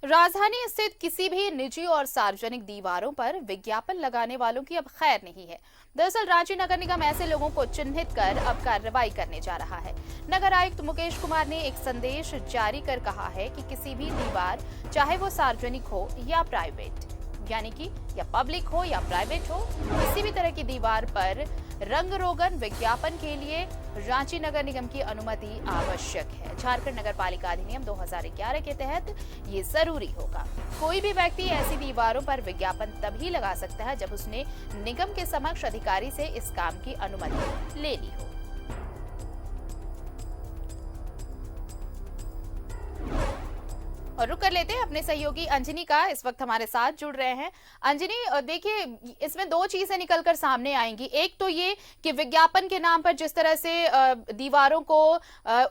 राजधानी स्थित किसी भी निजी और सार्वजनिक दीवारों पर विज्ञापन लगाने वालों की अब खैर नहीं है। दरअसल रांची नगर निगम ऐसे लोगों को चिन्हित कर अब कार्रवाई करने जा रहा है। नगर आयुक्त मुकेश कुमार ने एक संदेश जारी कर कहा है कि किसी भी दीवार, चाहे वो सार्वजनिक हो या प्राइवेट, यानी कि या पब्लिक हो या प्राइवेट हो, किसी भी तरह की दीवार पर रंग रोगन विज्ञापन के लिए रांची नगर निगम की अनुमति आवश्यक है। झारखंड नगर पालिका अधिनियम 2011 के तहत ये जरूरी होगा। कोई भी व्यक्ति ऐसी दीवारों पर विज्ञापन तभी लगा सकता है जब उसने निगम के समक्ष अधिकारी से इस काम की अनुमति ले ली हो। और रुक कर लेते हैं अपने सहयोगी अंजनी का, इस वक्त हमारे साथ जुड़ रहे हैं। अंजनी, देखिए, इसमें दो चीजें निकलकर सामने आएंगी। एक तो ये कि विज्ञापन के नाम पर जिस तरह से दीवारों को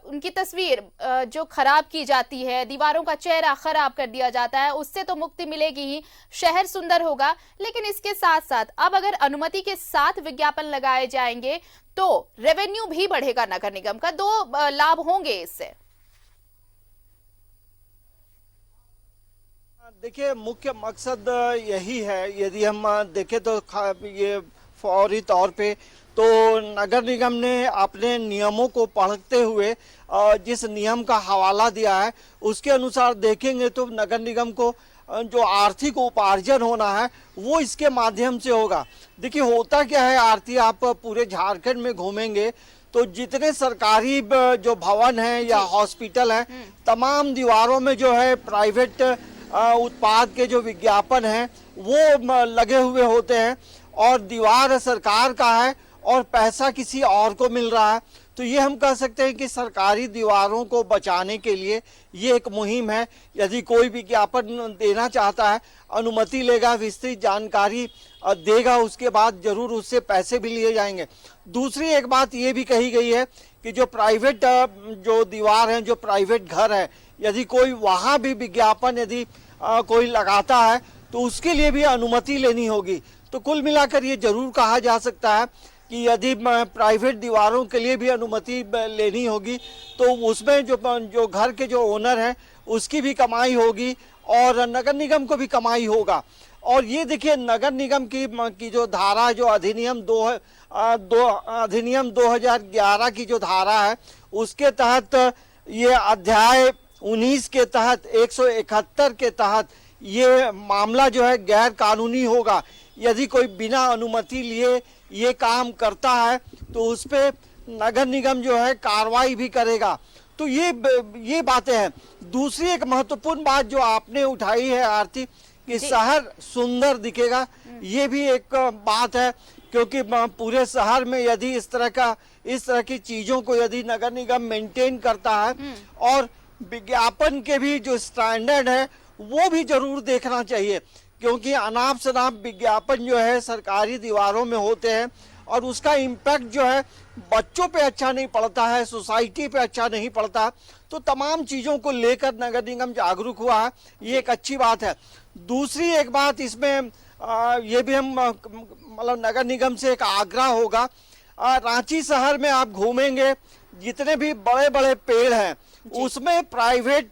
उनकी तस्वीर जो खराब की जाती है, दीवारों का चेहरा खराब कर दिया जाता है, उससे तो मुक्ति मिलेगी ही, शहर सुंदर होगा। लेकिन इसके साथ साथ अब अगर अनुमति के साथ विज्ञापन लगाए जाएंगे तो रेवेन्यू भी बढ़ेगा नगर निगम का। दो लाभ होंगे इससे। देखिए, मुख्य मकसद यही है। यदि हम देखें तो ये फौरी तौर पे तो नगर निगम ने अपने नियमों को पढ़ते हुए जिस नियम का हवाला दिया है उसके अनुसार देखेंगे तो नगर निगम को जो आर्थिक उपार्जन होना है वो इसके माध्यम से होगा। देखिए, होता क्या है आरती, आप पूरे झारखंड में घूमेंगे तो जितने सरकारी जो भवन हैं या हॉस्पिटल हैं, तमाम दीवारों में जो है प्राइवेट उत्पाद के जो विज्ञापन हैं वो लगे हुए होते हैं और दीवार सरकार का है और पैसा किसी और को मिल रहा है। तो ये हम कह सकते हैं कि सरकारी दीवारों को बचाने के लिए ये एक मुहिम है। यदि कोई विज्ञापन देना चाहता है, अनुमति लेगा, विस्तृत जानकारी देगा, उसके बाद जरूर उससे पैसे भी लिए जाएंगे। दूसरी एक बात ये भी कही गई है कि जो प्राइवेट जो दीवार है, जो प्राइवेट घर है, यदि कोई वहाँ भी विज्ञापन यदि कोई लगाता है तो उसके लिए भी अनुमति लेनी होगी। तो कुल मिलाकर ये जरूर कहा जा सकता है कि यदि प्राइवेट दीवारों के लिए भी अनुमति लेनी होगी तो उसमें जो घर के जो ओनर हैं उसकी भी कमाई होगी और नगर निगम को भी कमाई होगा। और ये देखिए, नगर निगम की जो धारा, जो अधिनियम 2011 की जो धारा है उसके तहत, ये अध्याय 19 के तहत 171 के तहत ये मामला जो है गैर कानूनी होगा। यदि कोई बिना अनुमति लिए ये काम करता है तो उस पे नगर निगम जो है कार्रवाई भी करेगा। तो ये बातें हैं। दूसरी एक महत्वपूर्ण बात जो आपने उठाई है आरती, कि शहर सुंदर दिखेगा, ये भी एक बात है। क्योंकि पूरे शहर में यदि इस तरह की चीजों को यदि नगर निगम मेंटेन करता है और विज्ञापन के भी जो स्टैंडर्ड है वो भी जरूर देखना चाहिए। क्योंकि अनाप शनाप विज्ञापन जो है सरकारी दीवारों में होते हैं और उसका इम्पैक्ट जो है बच्चों पे अच्छा नहीं पड़ता है, सोसाइटी पे अच्छा नहीं पड़ता। तो तमाम चीज़ों को लेकर नगर निगम जागरूक हुआ है, ये एक अच्छी बात है। दूसरी एक बात इसमें ये भी हम मतलब नगर निगम से एक आग्रह होगा, रांची शहर में आप घूमेंगे, जितने भी बड़े बड़े पेड़ हैं उसमें प्राइवेट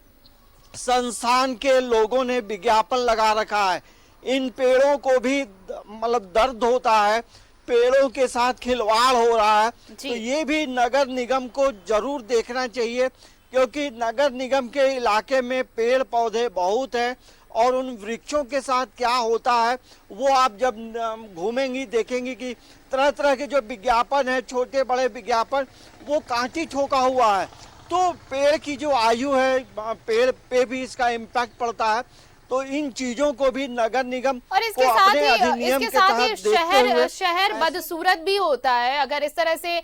संस्थान के लोगों ने विज्ञापन लगा रखा है। इन पेड़ों को भी मतलब दर्द होता है, पेड़ों के साथ खिलवाड़ हो रहा है। तो ये भी नगर निगम को जरूर देखना चाहिए, क्योंकि नगर निगम के इलाके में पेड़ पौधे बहुत हैं और उन वृक्षों के साथ क्या होता है वो आप जब घूमेंगी देखेंगी कि तरह तरह के जो विज्ञापन है, छोटे बड़े विज्ञापन, वो कांटी ठोका हुआ है। तो पेड़ की जो आयु है, पेड़ पे भी इसका इम्पैक्ट पड़ता है। तो इन चीजों को भी नगर निगम और इसके साथ ही शहर बदसूरत भी होता है। अगर इस तरह से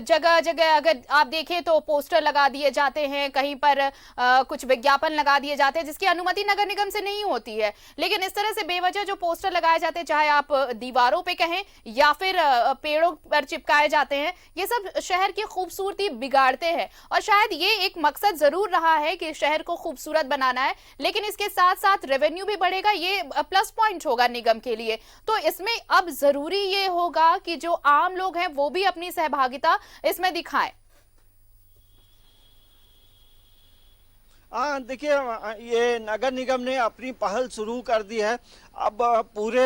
जगह जगह अगर आप देखें तो पोस्टर लगा दिए जाते हैं, कहीं पर कुछ विज्ञापन लगा दिए जाते हैं जिसकी अनुमति नगर निगम से नहीं होती है। लेकिन इस तरह से बेवजह जो पोस्टर लगाए जाते हैं, चाहे आप दीवारों पे कहें या फिर पेड़ों पर चिपकाए जाते हैं, ये सब शहर की खूबसूरती बिगाड़ते हैं। और शायद ये एक मकसद जरूर रहा है कि शहर को खूबसूरत बनाना है, लेकिन इसके साथ साथ रेवेन्यू भी बढ़ेगा, ये प्लस पॉइंट होगा निगम के लिए। तो इसमें अब जरूरी ये होगा कि जो आम लोग हैं वो भी अपनी सहभागिता इसमें दिखाएं। हाँ देखिए, ये नगर निगम ने अपनी पहल शुरू कर दी है। अब पूरे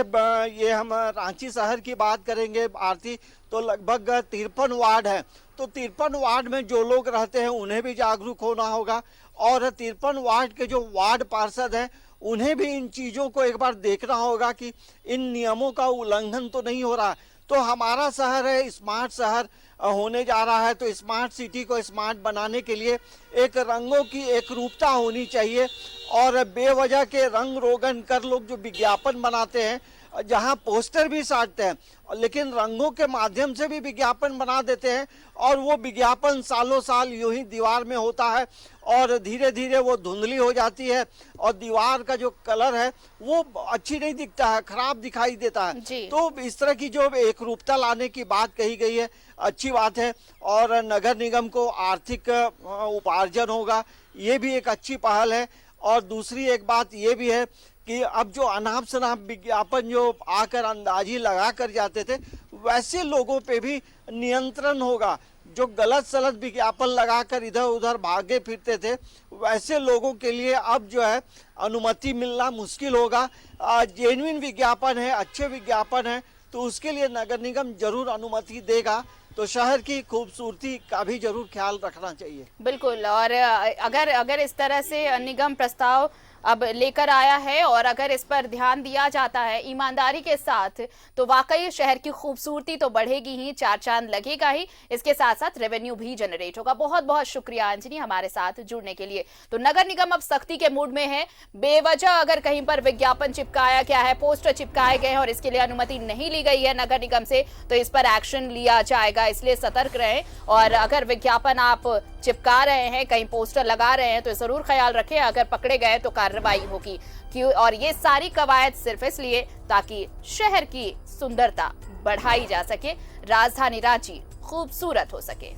ये हम रांची शहर की बात करेंगे आरती, तो लगभग 53 वार्ड है। तो 53 वार्ड में जो लोग रहते हैं उन्हें भी जागरूक होना होगा, और 53 वार्ड के जो वार्ड पार्षद हैं उन्हें भी इन चीज़ों को एक बार देखना होगा कि इन नियमों का उल्लंघन तो नहीं हो रहा। तो हमारा शहर है स्मार्ट शहर होने जा रहा है, तो स्मार्ट सिटी को स्मार्ट बनाने के लिए एक रंगों की एक रूपता होनी चाहिए। और बेवजह के रंग रोगन कर लोग जो विज्ञापन बनाते हैं, जहां पोस्टर भी साटते हैं लेकिन रंगों के माध्यम से भी विज्ञापन बना देते हैं, और वो विज्ञापन सालों साल यूं ही दीवार में होता है और धीरे धीरे वो धुंधली हो जाती है, और दीवार का जो कलर है वो अच्छी नहीं दिखता है, खराब दिखाई देता है। तो इस तरह की जो एक रूपता लाने की बात कही गई है, अच्छी बात है, और नगर निगम को आर्थिक उपार्जन होगा, ये भी एक अच्छी पहल है। और दूसरी एक बात ये भी है कि अब जो अनाप शनाप विज्ञापन जो आकर अंदाजी लगा कर जाते थे, वैसे लोगों पे भी नियंत्रण होगा। जो गलत सलत विज्ञापन लगाकर इधर उधर भागे फिरते थे, वैसे लोगों के लिए अब जो है अनुमति मिलना मुश्किल होगा। जेन्युइन विज्ञापन है, अच्छे विज्ञापन है, तो उसके लिए नगर निगम जरूर अनुमति देगा। तो शहर की खूबसूरती का भी जरूर ख्याल रखना चाहिए। बिल्कुल। और अगर इस तरह से निगम प्रस्ताव अब लेकर आया है और अगर इस पर ध्यान दिया जाता है ईमानदारी के साथ, तो वाकई शहर की खूबसूरती तो बढ़ेगी ही, चार चांद लगेगा ही, इसके साथ साथ रेवेन्यू भी जनरेट होगा। बहुत बहुत शुक्रिया अंजनी हमारे साथ जुड़ने के लिए। तो नगर निगम अब सख्ती के मूड में है। बेवजह अगर कहीं पर विज्ञापन चिपकाया गया है, पोस्टर चिपकाए गए हैं और इसके लिए अनुमति नहीं ली गई है नगर निगम से, तो इस पर एक्शन लिया जाएगा, इसलिए सतर्क रहें। और अगर विज्ञापन आप चिपका रहे हैं, कहीं पोस्टर लगा रहे हैं, तो जरूर ख्याल रखें, अगर पकड़े गए तो कार्रवाई होगी। क्यों? और ये सारी कवायद सिर्फ इसलिए ताकि शहर की सुंदरता बढ़ाई जा सके, राजधानी रांची खूबसूरत हो सके।